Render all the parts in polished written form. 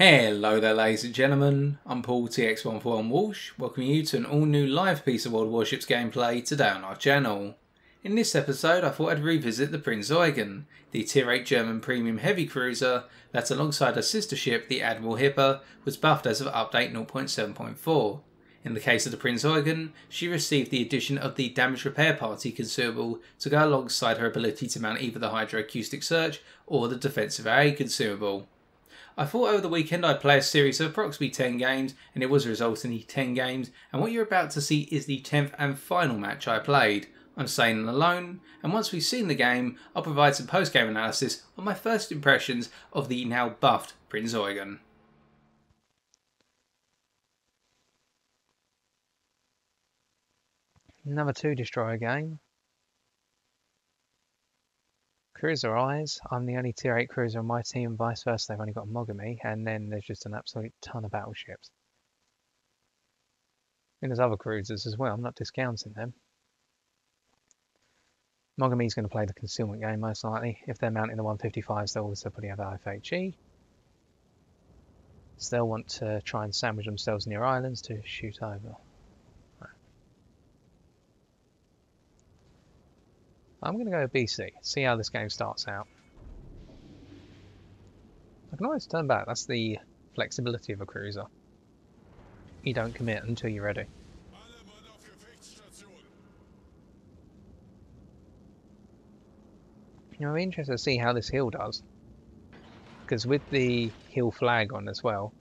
Hello there ladies and gentlemen, I'm Paul TX141 Walsh, welcoming you to an all new live piece of World of Warships gameplay today on our channel. In this episode I thought I'd revisit the Prinz Eugen, the Tier 8 German premium heavy cruiser that alongside her sister ship the Admiral Hipper was buffed as of update 0.7.4. In the case of the Prinz Eugen, she received the addition of the damage repair party consumable to go alongside her ability to mount either the Hydroacoustic Search or the defensive AA consumable. I thought over the weekend I'd play a series of approximately 10 games, and it was a result in the 10 games, and what you're about to see is the 10th and final match I played. I'm staying alone, and once we've seen the game, I'll provide some post-game analysis on my first impressions of the now buffed Prinz Eugen. Another 2-destroyer game. Cruiser eyes. I'm the only Tier 8 cruiser on my team and vice versa. They've only got Mogami, and then there's just an absolute ton of battleships. And there's other cruisers as well, I'm not discounting them. Mogami's going to play the concealment game most likely. If they're mounting the 155s, they'll also probably have FHE. So they'll want to try and sandwich themselves near islands to shoot over. I'm going to go BC, see how this game starts out. I can always turn back, that's the flexibility of a cruiser. You don't commit until you're ready. I'm interested to see how this heal does. Because with the heal flag on as well,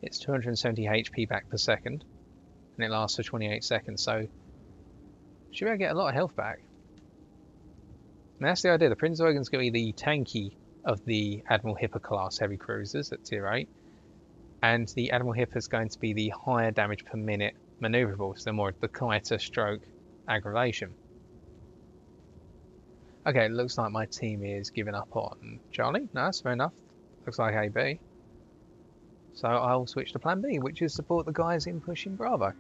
it's 270 HP back per second. And it lasts for 28 seconds, so should be able to get a lot of health back. And that's the idea. The Prinz Eugen's going to be the tanky of the Admiral Hipper class heavy cruisers at Tier 8. And the Admiral Hipper is going to be the higher damage per minute manoeuvrable, so more the kiter stroke aggravation. Okay, it looks like my team is giving up on Charlie. No, that's fair enough. Looks like AB. So I'll switch to plan B, which is support the guys in pushing Bravo.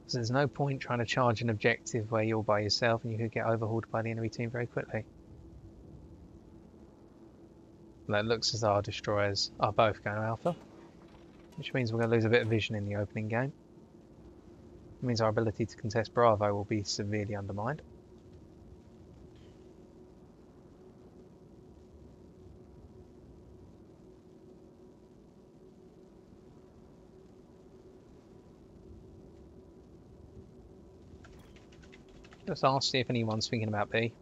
So there's no point trying to charge an objective where you're by yourself and you could get overhauled by the enemy team very quickly. Well, it looks as though our destroyers are both going to Alpha, which means we're going to lose a bit of vision in the opening game. It means our ability to contest Bravo will be severely undermined. Just ask, see if anyone's thinking about B.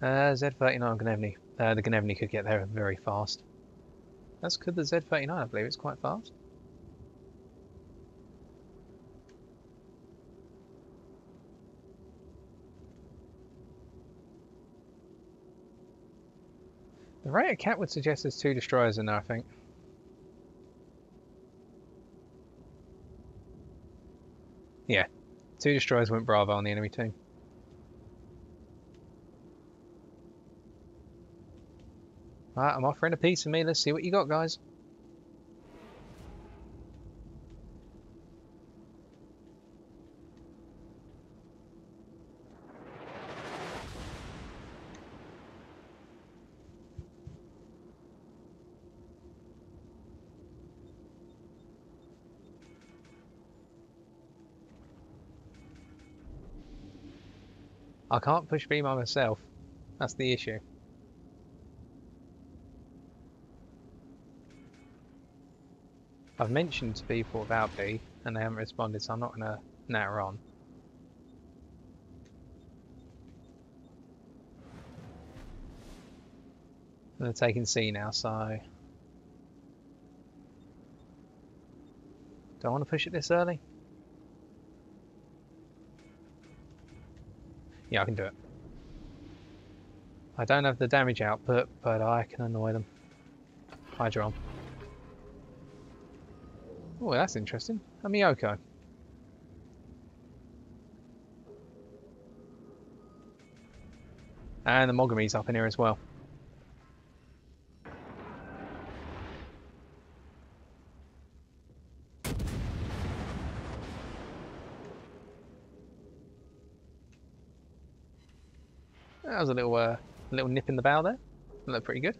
Z39 Gnevny. The Gnevny could get there very fast. That's good, the Z39, I believe it's quite fast. The rate of cat would suggest there's 2 destroyers in there, I think. Yeah. 2 destroyers went Bravo on the enemy team. Right, I'm offering a piece of me. Let's see what you got, guys. I can't push B by myself. That's the issue. I've mentioned to people about B and they haven't responded, so I'm not going to natter on. They're taking C now, so do I want to push it this early? Yeah, I can do it. I don't have the damage output, but I can annoy them. Hydra on. Oh, that's interesting. A Miyoko. And the Mogami's up in here as well. That was a little nip in the bow there. That looked pretty good.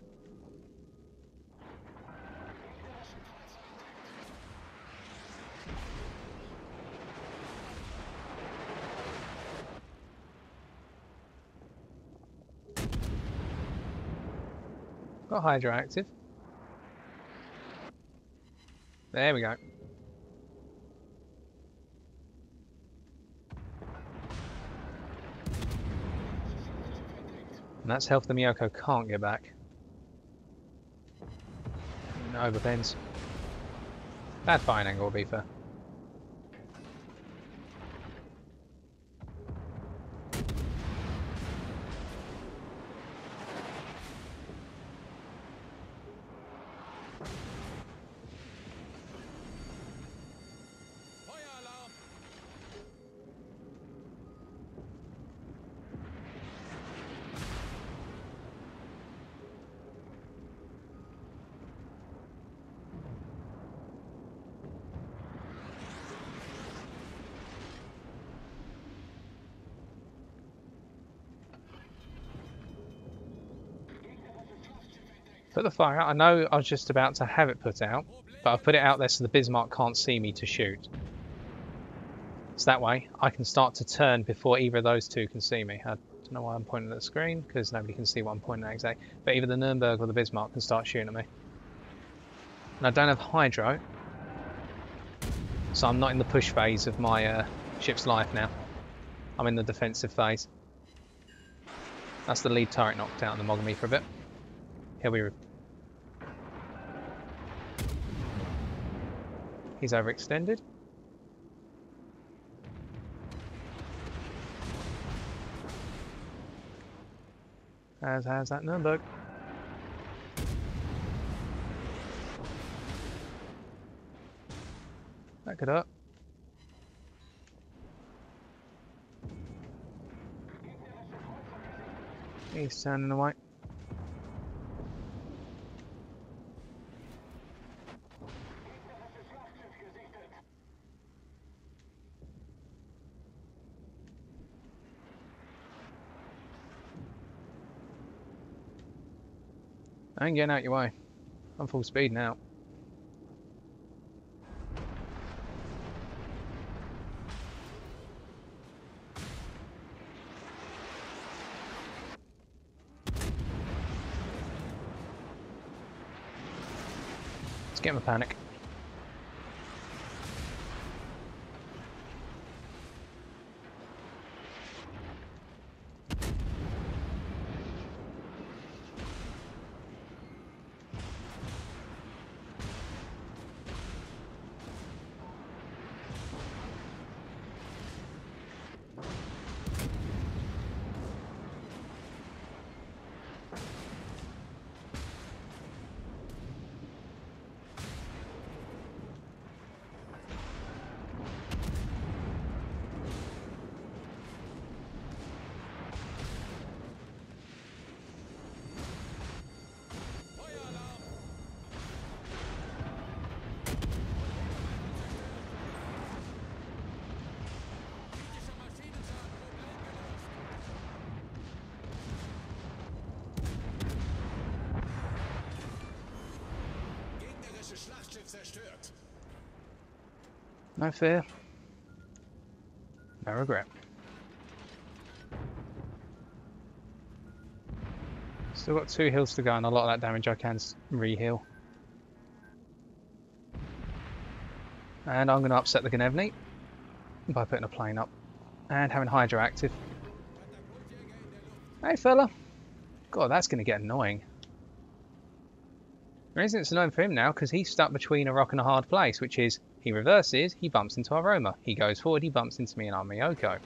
Got hydroactive. There we go. And that's health the Miyoko can't get back. No overbends. Bad firing angle, to be fair. Put the fire out. I know I was just about to have it put out, but I've put it out there so the Bismarck can't see me to shoot. So that way I can start to turn before either of those two can see me. I don't know why I'm pointing at the screen, because nobody can see what I'm pointing at exactly. But either the Nuremberg or the Bismarck can start shooting at me. And I don't have hydro, so I'm not in the push phase of my ship's life now. I'm in the defensive phase. That's the lead turret knocked out and the Mogami for a bit. He'll be... He's overextended. As has that Nuremberg. Back it up. He's turning away. I ain't getting out your way. I'm full speed now. Let's get him a panic. No fear. No regret. Still got 2 heals to go and a lot of that damage I can re-heal. And I'm going to upset the Gnevny by putting a plane up and having Hydra active. Hey fella! God, that's going to get annoying. The reason it's annoying for him now because he's stuck between a rock and a hard place, which is he reverses, he bumps into our Roma. He goes forward, he bumps into me and our Miyoko.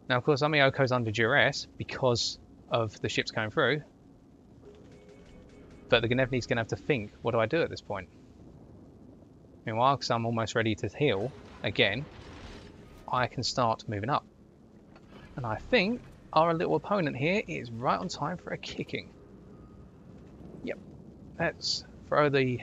Now, of course, our Miyoko's under duress because of the ships going through. But the Gnevny's going to have to think, what do I do at this point? Meanwhile, because I'm almost ready to heal again, I can start moving up. And I think our little opponent here is right on time for a kicking. Yep, let's throw the...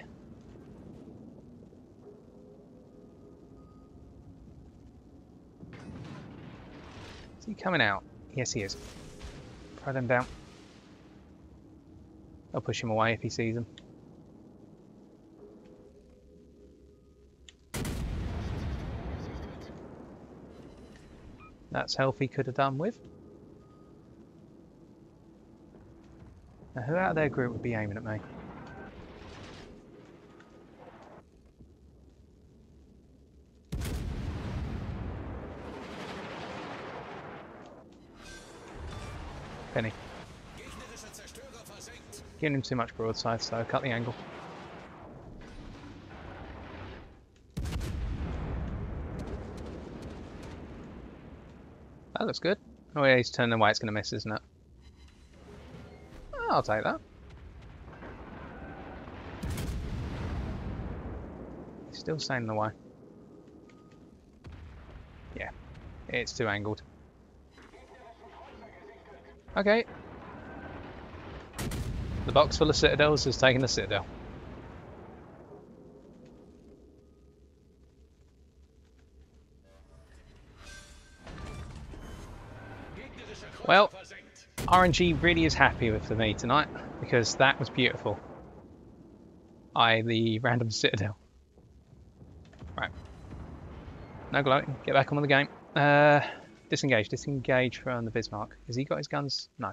Is he coming out? Yes, he is. Throw them down. I'll push him away if he sees them. That's health he could have done with. Now, who out of their group would be aiming at me? Penny. Giving him too much broadside, so cut the angle. That looks good. Oh yeah, he's turning away, it's going to miss, isn't it? I'll take that. He's still staying in the way. Yeah, it's too angled. Okay. The box full of citadels has taken the citadel. Well, RNG really is happy with me tonight because that was beautiful. The random citadel. Right. No gloating. Get back on with the game. Disengage. Disengage from the Bismarck. Has he got his guns? No.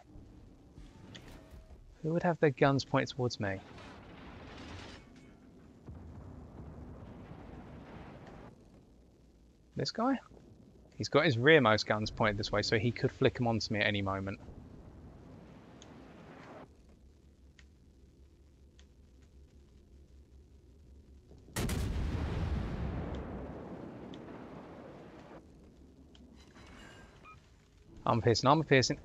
Who would have their guns pointed towards me? This guy? He's got his rearmost guns pointed this way, so he could flick them onto me at any moment. Armor piercing, armor piercing.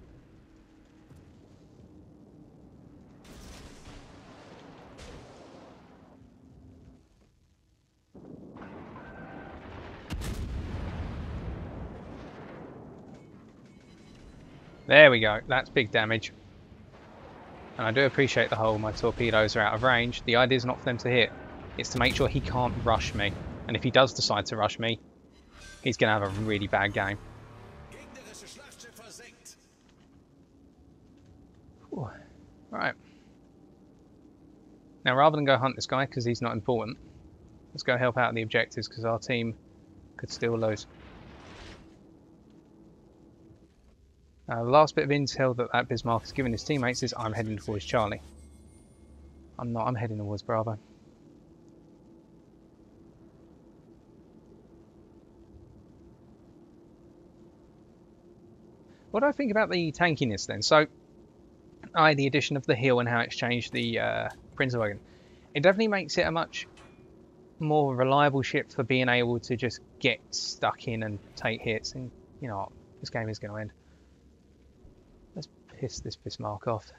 There we go, that's big damage. And I do appreciate the whole my torpedoes are out of range. The idea is not for them to hit, it's to make sure he can't rush me. And if he does decide to rush me, he's going to have a really bad game. Ooh. Right. Now rather than go hunt this guy because he's not important, let's go help out the objectives because our team could still lose. The last bit of intel that Bismarck has given his teammates is I'm heading towards Charlie. I'm not, I'm heading towards Bravo. What do I think about the tankiness then? So, the addition of the hill and how it's changed the Prinz Eugen. It definitely makes it a much more reliable ship for being able to just get stuck in and take hits. And, you know, this game is going to end. Let's piss this Bismarck off.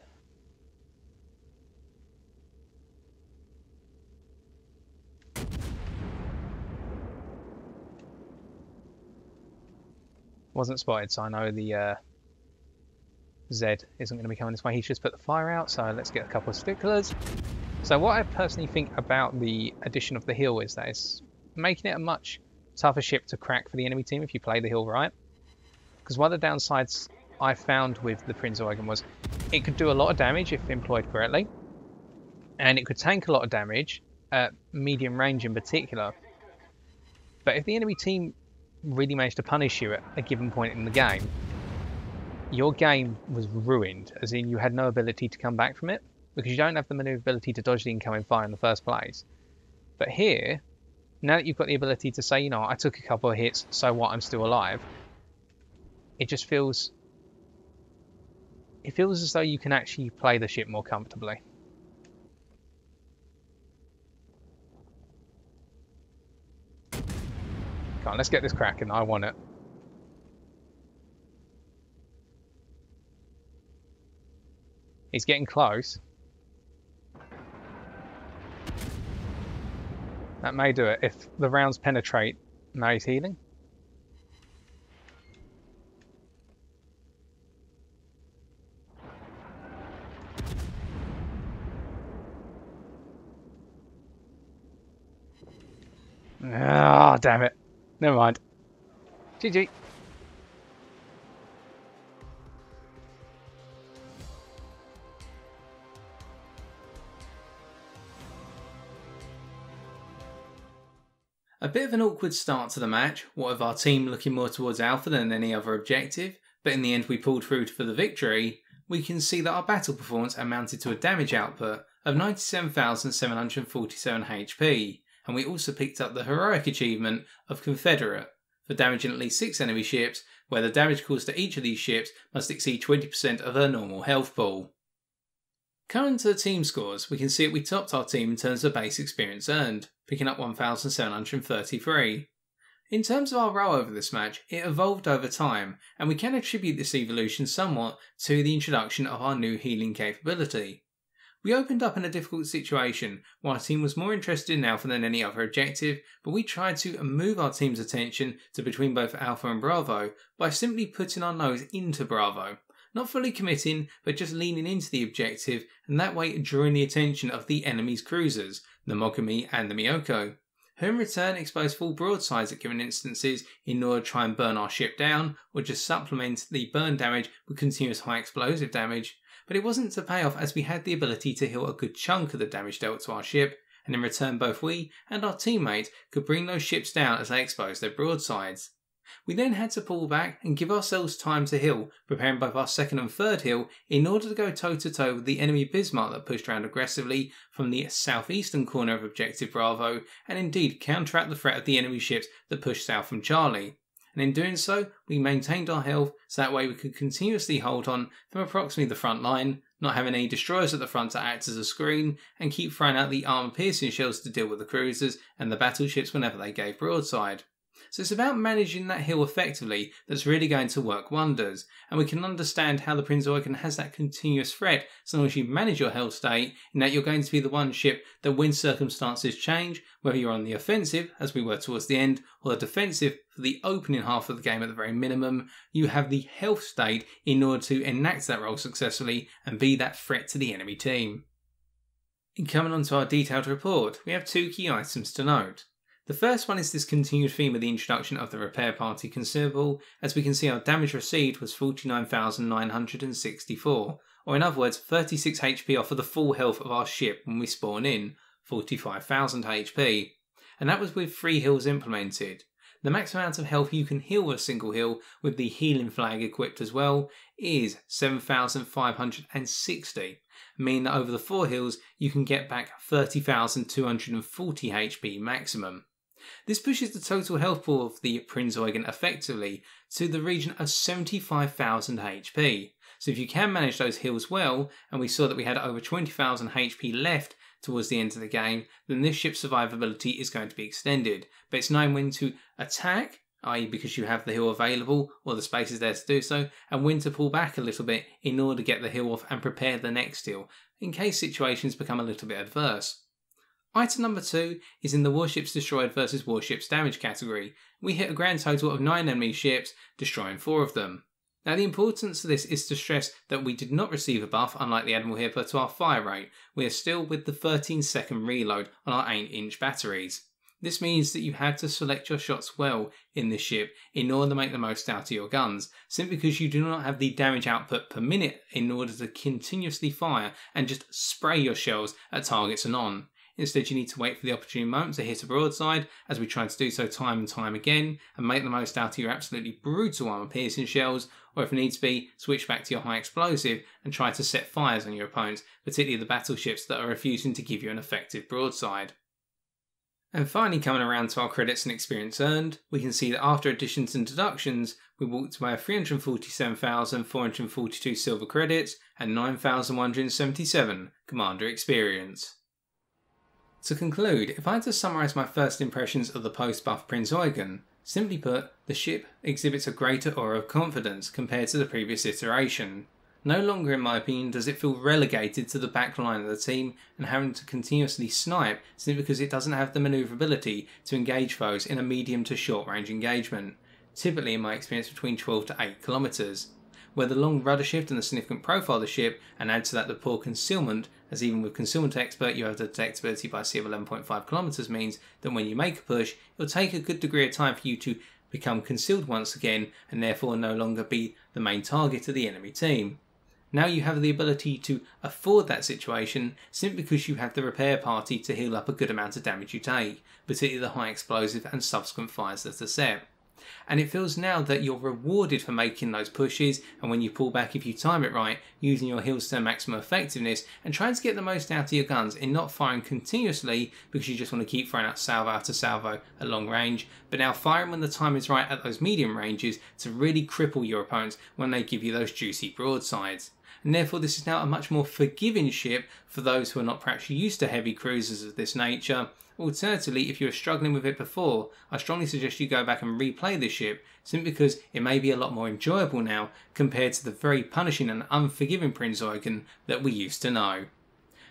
Wasn't spotted, so I know the Z isn't going to be coming this way. He's just put the fire out, so let's get a couple of sticklers. So what I personally think about the addition of the hill is that it's making it a much tougher ship to crack for the enemy team if you play the hill right. Because one of the downsides I found with the Prinz Eugen was it could do a lot of damage if employed correctly, and it could tank a lot of damage at medium range in particular. But if the enemy team really managed to punish you at a given point in the game, your game was ruined, as in you had no ability to come back from it, because you don't have the maneuverability to dodge the incoming fire in the first place. But here, now that you've got the ability to say, you know, I took a couple of hits, so what, I'm still alive, it just feels... It feels as though you can actually play the ship more comfortably. Come on, let's get this cracking. I want it. He's getting close. That may do it. If the rounds penetrate, now he's healing. Ah, oh, damn it. Never mind. GG. A bit of an awkward start to the match, what with our team looking more towards Alpha than any other objective, but in the end we pulled through for the victory. We can see that our battle performance amounted to a damage output of 97,747 HP, and we also picked up the heroic achievement of Confederate for damaging at least 6 enemy ships, where the damage caused to each of these ships must exceed 20% of their normal health pool. Coming to the team scores, we can see that we topped our team in terms of base experience earned, picking up 1,733. In terms of our role over this match, it evolved over time, and we can attribute this evolution somewhat to the introduction of our new healing capability. We opened up in a difficult situation where our team was more interested in Alpha than any other objective, but we tried to move our team's attention to between both Alpha and Bravo by simply putting our nose into Bravo. Not fully committing, but just leaning into the objective, and that way drawing the attention of the enemy's cruisers, the Mogami and the Miyoko, who in return exposed full broadsides at given instances in order to try and burn our ship down, or just supplement the burn damage with continuous high explosive damage. But it wasn't to pay off, as we had the ability to heal a good chunk of the damage dealt to our ship, and in return both we and our teammates could bring those ships down as they exposed their broadsides. We then had to pull back and give ourselves time to heal, preparing both our second and third heal in order to go toe to toe with the enemy Bismarck that pushed around aggressively from the southeastern corner of Objective Bravo, and indeed counteract the threat of the enemy ships that pushed south from Charlie. And in doing so, we maintained our health so that way we could continuously hold on from approximately the front line, not having any destroyers at the front to act as a screen, and keep throwing out the armor-piercing shells to deal with the cruisers and the battleships whenever they gave broadside. So it's about managing that hill effectively that's really going to work wonders, and we can understand how the Prinz Eugen has that continuous threat so long as you manage your health state, in that you're going to be the one ship that when circumstances change, whether you're on the offensive, as we were towards the end, or the defensive for the opening half of the game at the very minimum, you have the health state in order to enact that role successfully and be that threat to the enemy team. In coming on to our detailed report, we have 2 key items to note. The first one is this continued theme of the introduction of the repair party consumable. As we can see, our damage received was 49,964, or in other words 36 HP off of the full health of our ship when we spawn in, 45,000 HP, and that was with 3 heals implemented. The maximum amount of health you can heal with a single heal with the healing flag equipped as well is 7,560, meaning that over the 4 heals you can get back 30,240 HP maximum. This pushes the total health pool of the Prinz Eugen effectively to the region of 75,000 HP. So if you can manage those heals well, and we saw that we had over 20,000 HP left towards the end of the game, then this ship's survivability is going to be extended. But it's knowing when to attack, i.e. because you have the heal available or the space is there to do so, and when to pull back a little bit in order to get the heal off and prepare the next heal, in case situations become a little bit adverse. Item number 2 is in the Warships Destroyed versus Warships Damage category. We hit a grand total of 9 enemy ships, destroying 4 of them. Now the importance of this is to stress that we did not receive a buff, unlike the Admiral Hipper, to our fire rate. We are still with the 13-second reload on our 8-inch batteries. This means that you had to select your shots well in this ship in order to make the most out of your guns, simply because you do not have the damage output per minute in order to continuously fire and just spray your shells at targets and on. Instead, you need to wait for the opportune moment to hit a broadside, as we tried to do so time and time again, and make the most out of your absolutely brutal armor-piercing shells, or if needs be, switch back to your high explosive and try to set fires on your opponents, particularly the battleships that are refusing to give you an effective broadside. And finally, coming around to our credits and experience earned, we can see that after additions and deductions, we walked away with 347,442 silver credits and 9,177 commander experience. To conclude, if I had to summarise my first impressions of the post-buff Prinz Eugen, simply put, the ship exhibits a greater aura of confidence compared to the previous iteration. No longer, in my opinion, does it feel relegated to the back line of the team and having to continuously snipe simply because it doesn't have the manoeuvrability to engage foes in a medium to short range engagement, typically in my experience between 12 to 8 kilometres. Where the long rudder shift and the significant profile of the ship, and add to that the poor concealment, as even with Concealment Expert you have the detectability by sea of 11.5 kilometres, means that when you make a push, it'll take a good degree of time for you to become concealed once again, and therefore no longer be the main target of the enemy team. Now you have the ability to afford that situation simply because you have the repair party to heal up a good amount of damage you take, particularly the high explosive and subsequent fires that are set. And it feels now that you're rewarded for making those pushes, and when you pull back, if you time it right, using your heals to maximum effectiveness and trying to get the most out of your guns in not firing continuously because you just want to keep throwing out salvo after salvo at long range, but now firing when the time is right at those medium ranges to really cripple your opponents when they give you those juicy broadsides. And therefore this is now a much more forgiving ship for those who are not perhaps used to heavy cruisers of this nature. Alternatively, if you were struggling with it before, I strongly suggest you go back and replay this ship, simply because it may be a lot more enjoyable now compared to the very punishing and unforgiving Prinz Eugen that we used to know.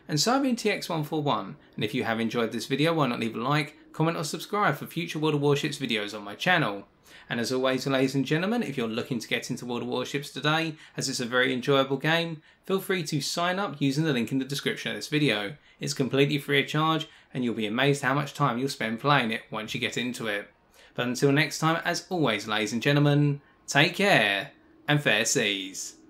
And so I've been TX141, and if you have enjoyed this video, why not leave a like, comment or subscribe for future World of Warships videos on my channel. And as always, ladies and gentlemen, if you're looking to get into World of Warships today, as it's a very enjoyable game, feel free to sign up using the link in the description of this video. It's completely free of charge, and you'll be amazed how much time you'll spend playing it once you get into it. But until next time, as always, ladies and gentlemen, take care and fair seas.